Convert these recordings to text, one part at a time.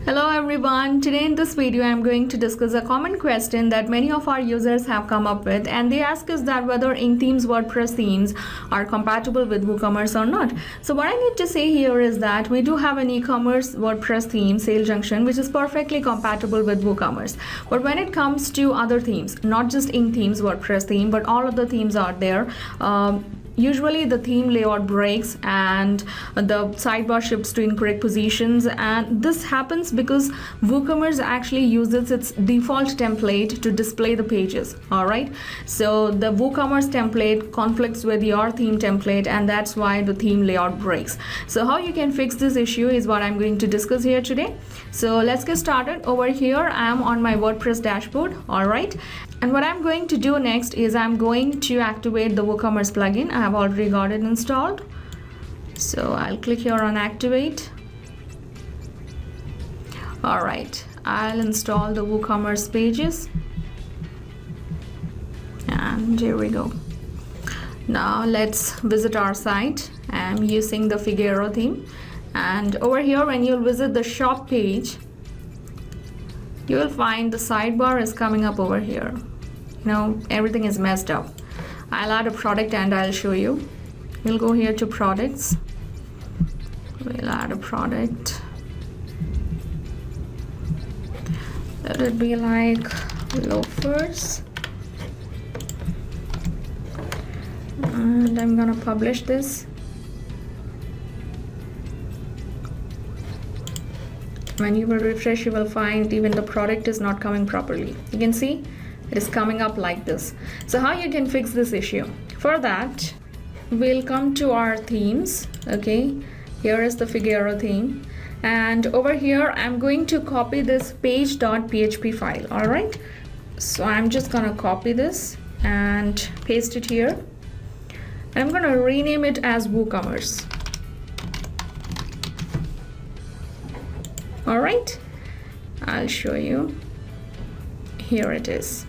Hello everyone, today in this video I am going to discuss a common question that many of our users have come up with, and they ask us that whether in-themes WordPress themes are compatible with WooCommerce or not. So what I need to say here is that we do have an e-commerce WordPress theme, Sale Junction, which is perfectly compatible with WooCommerce. But when it comes to other themes, not just in-themes WordPress theme, but all other themes out there, usually the theme layout breaks and the sidebar shifts to incorrect positions, and this happens because WooCommerce actually uses its default template to display the pages. Alright, so the WooCommerce template conflicts with your theme template, and that's why the theme layout breaks. So how you can fix this issue is what I'm going to discuss here today. So let's get started. Over here I am on my WordPress dashboard. Alright, and what I'm going to do next is I'm going to activate the WooCommerce plugin. I have already got it installed, so I'll click here on activate. Alright, I'll install the WooCommerce pages, and here we go. Now let's visit our site. I'm using the Figaro theme, and over here when you'll visit the shop page, you will find the sidebar is coming up over here. Everything is messed up. I'll add a product and I'll show you. We'll go here to products. We'll add a product. Let it be like loafers. And I'm gonna publish this. When you will refresh, you will find even the product is not coming properly. You can see it is coming up like this. So how you can fix this issue? For that, we'll come to our themes. Okay, here is the Figaro theme, and over here I'm going to copy this page.php file. All right, so I'm just gonna copy this and paste it here, and I'm gonna rename it as WooCommerce. All right, I'll show you. Here it is.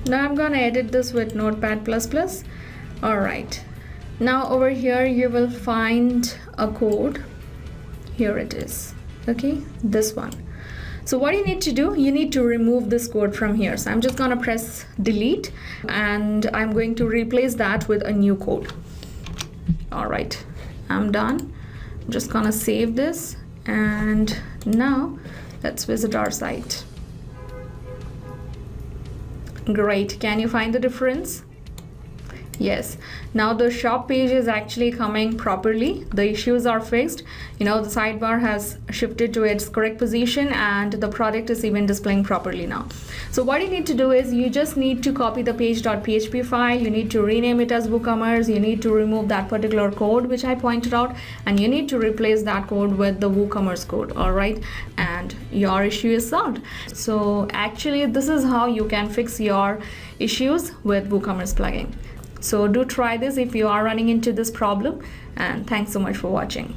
Now I'm gonna edit this with Notepad++. All right, now over here you will find a code. Here it is. Okay, this one. So what you need to do, you need to remove this code from here. So I'm just gonna press delete, and I'm going to replace that with a new code. All right, I'm done. I'm just gonna save this, and now let's visit our site. Great, can you find the difference? Yes, now the shop page is actually coming properly. The issues are fixed. The sidebar has shifted to its correct position, and the product is even displaying properly now. So what you need to do is you just need to copy the page.php file. You need to rename it as WooCommerce. You need to remove that particular code which I pointed out, and you need to replace that code with the WooCommerce code. All right, and your issue is solved. So actually this is how you can fix your issues with WooCommerce plugin. So do try this if you are running into this problem, and thanks so much for watching.